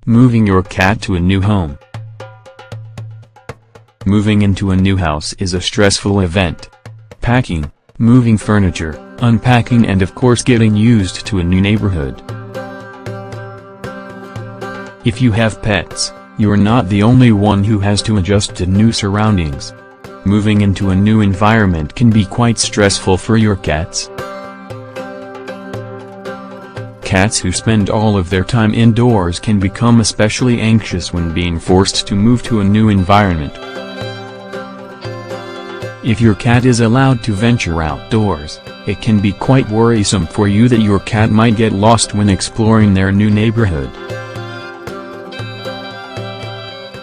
Moving your cat to a new home. Moving into a new house is a stressful event. Packing, moving furniture, unpacking, and of course getting used to a new neighborhood. If you have pets, you're not the only one who has to adjust to new surroundings. Moving into a new environment can be quite stressful for your cats. Cats who spend all of their time indoors can become especially anxious when being forced to move to a new environment. If your cat is allowed to venture outdoors, it can be quite worrisome for you that your cat might get lost when exploring their new neighborhood.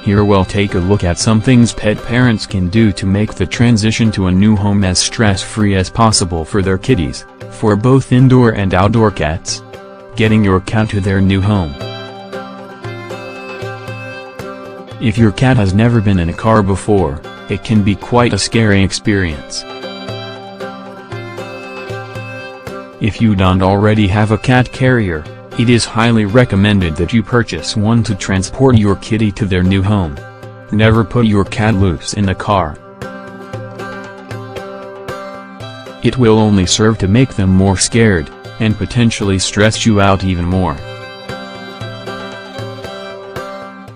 Here we'll take a look at some things pet parents can do to make the transition to a new home as stress-free as possible for their kitties, for both indoor and outdoor cats. Getting your cat to their new home. If your cat has never been in a car before, it can be quite a scary experience. If you don't already have a cat carrier, it is highly recommended that you purchase one to transport your kitty to their new home. Never put your cat loose in the car. It will only serve to make them more scared, and potentially stress you out even more.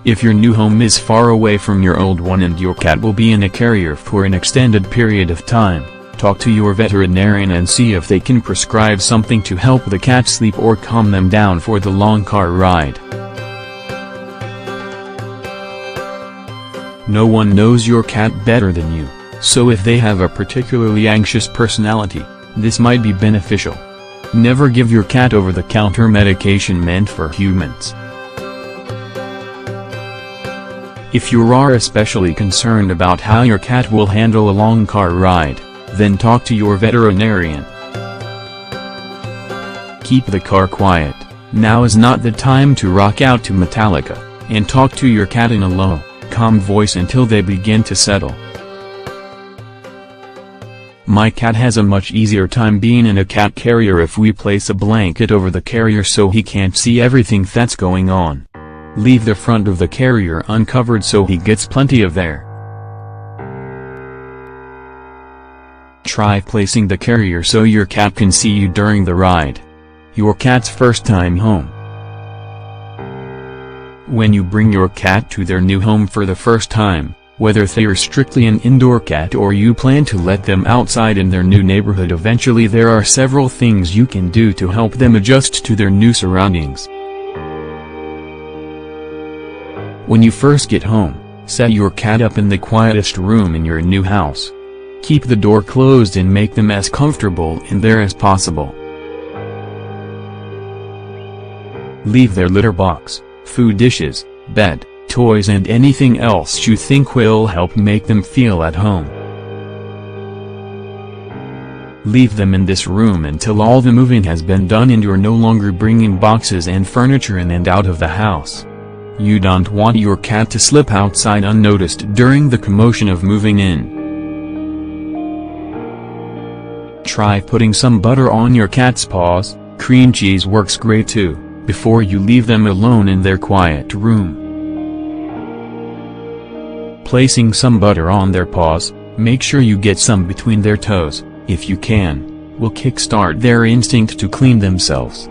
If your new home is far away from your old one and your cat will be in a carrier for an extended period of time, talk to your veterinarian and see if they can prescribe something to help the cat sleep or calm them down for the long car ride. No one knows your cat better than you, so if they have a particularly anxious personality, this might be beneficial. Never give your cat over-the-counter medication meant for humans. If you are especially concerned about how your cat will handle a long car ride, then talk to your veterinarian. Keep the car quiet. Now is not the time to rock out to Metallica, and talk to your cat in a low, calm voice until they begin to settle. My cat has a much easier time being in a cat carrier if we place a blanket over the carrier so he can't see everything that's going on. Leave the front of the carrier uncovered so he gets plenty of air. Try placing the carrier so your cat can see you during the ride. Your cat's first time home. When you bring your cat to their new home for the first time, whether they're strictly an indoor cat or you plan to let them outside in their new neighborhood eventually, there are several things you can do to help them adjust to their new surroundings. When you first get home, set your cat up in the quietest room in your new house. Keep the door closed and make them as comfortable in there as possible. Leave their litter box, food dishes, bed, toys and anything else you think will help make them feel at home. Leave them in this room until all the moving has been done and you're no longer bringing boxes and furniture in and out of the house. You don't want your cat to slip outside unnoticed during the commotion of moving in. Try putting some butter on your cat's paws, cream cheese works great too, before you leave them alone in their quiet room. Placing some butter on their paws, make sure you get some between their toes, if you can, will kickstart their instinct to clean themselves.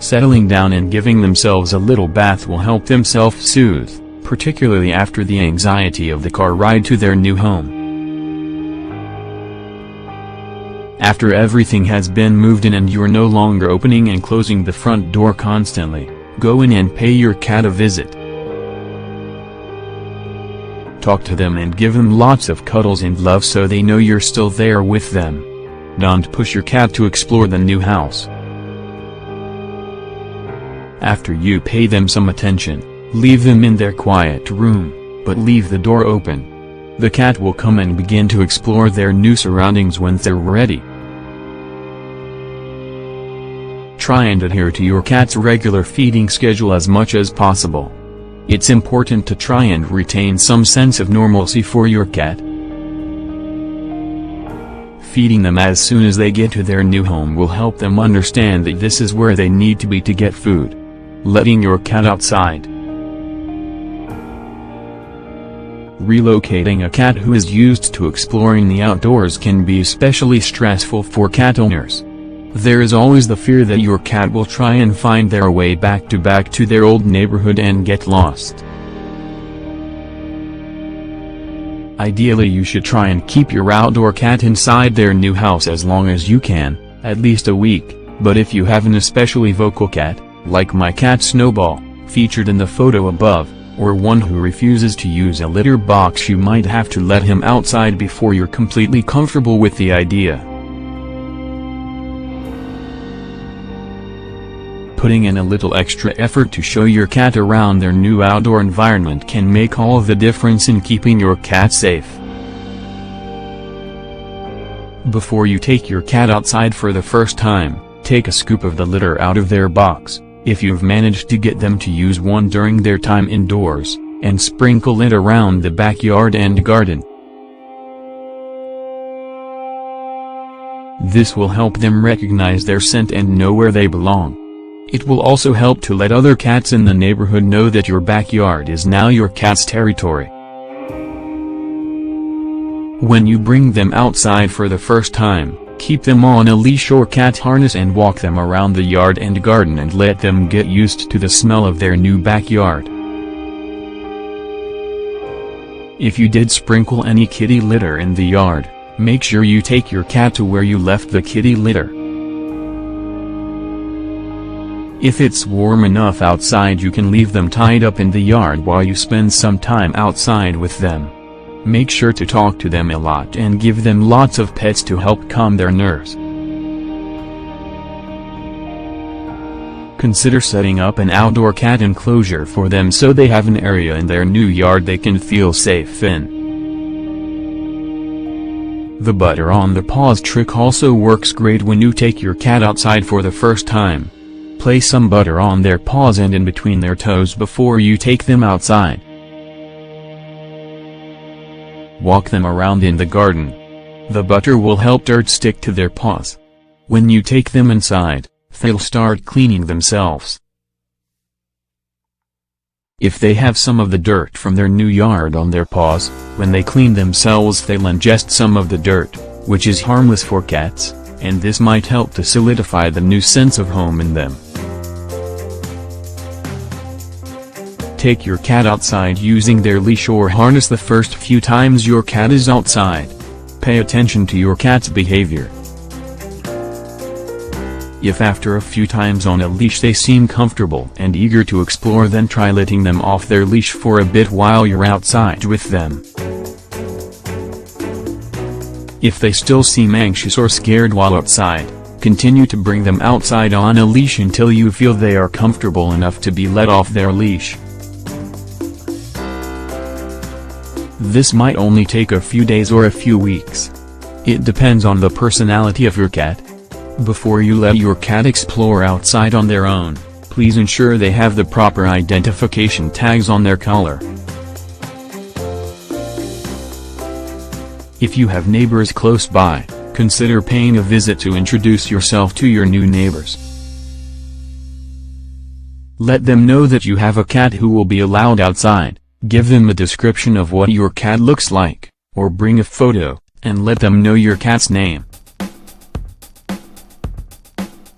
Settling down and giving themselves a little bath will help them self-soothe, particularly after the anxiety of the car ride to their new home. After everything has been moved in and you're no longer opening and closing the front door constantly, go in and pay your cat a visit. Talk to them and give them lots of cuddles and love so they know you're still there with them. Don't push your cat to explore the new house. After you pay them some attention, leave them in their quiet room, but leave the door open. The cat will come and begin to explore their new surroundings when they're ready. Try and adhere to your cat's regular feeding schedule as much as possible. It's important to try and retain some sense of normalcy for your cat. Feeding them as soon as they get to their new home will help them understand that this is where they need to be to get food. Letting your cat outside. Relocating a cat who is used to exploring the outdoors can be especially stressful for cat owners. There is always the fear that your cat will try and find their way back to their old neighborhood and get lost. Ideally, you should try and keep your outdoor cat inside their new house as long as you can, at least a week, but if you have an especially vocal cat, like my cat Snowball, featured in the photo above, or one who refuses to use a litter box, you might have to let him outside before you're completely comfortable with the idea. Putting in a little extra effort to show your cat around their new outdoor environment can make all the difference in keeping your cat safe. Before you take your cat outside for the first time, take a scoop of the litter out of their box, if you've managed to get them to use one during their time indoors, and sprinkle it around the backyard and garden. This will help them recognize their scent and know where they belong. It will also help to let other cats in the neighborhood know that your backyard is now your cat's territory. When you bring them outside for the first time, keep them on a leash or cat harness and walk them around the yard and garden and let them get used to the smell of their new backyard. If you did sprinkle any kitty litter in the yard, make sure you take your cat to where you left the kitty litter. If it's warm enough outside, you can leave them tied up in the yard while you spend some time outside with them. Make sure to talk to them a lot and give them lots of pets to help calm their nerves. Consider setting up an outdoor cat enclosure for them so they have an area in their new yard they can feel safe in. The butter on the paws trick also works great when you take your cat outside for the first time. Place some butter on their paws and in between their toes before you take them outside. Walk them around in the garden. The butter will help dirt stick to their paws. When you take them inside, they'll start cleaning themselves. If they have some of the dirt from their new yard on their paws, when they clean themselves they'll ingest some of the dirt, which is harmless for cats, and this might help to solidify the new sense of home in them. Take your cat outside using their leash or harness the first few times your cat is outside. Pay attention to your cat's behavior. If after a few times on a leash they seem comfortable and eager to explore, then try letting them off their leash for a bit while you're outside with them. If they still seem anxious or scared while outside, continue to bring them outside on a leash until you feel they are comfortable enough to be let off their leash. This might only take a few days or a few weeks. It depends on the personality of your cat. Before you let your cat explore outside on their own, please ensure they have the proper identification tags on their collar. If you have neighbors close by, consider paying a visit to introduce yourself to your new neighbors. Let them know that you have a cat who will be allowed outside. Give them a description of what your cat looks like, or bring a photo, and let them know your cat's name.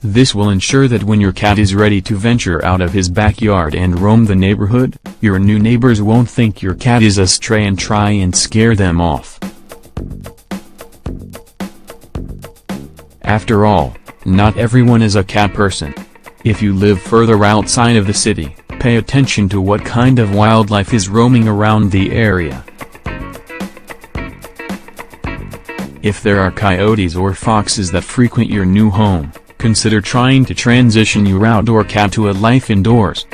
This will ensure that when your cat is ready to venture out of his backyard and roam the neighborhood, your new neighbors won't think your cat is a stray and try and scare them off. After all, not everyone is a cat person. If you live further outside of the city, pay attention to what kind of wildlife is roaming around the area. If there are coyotes or foxes that frequent your new home, consider trying to transition your outdoor cat to a life indoors.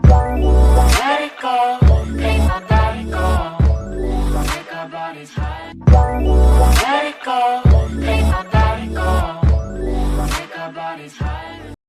Let it go, make my body go, make our bodies high. Let it go.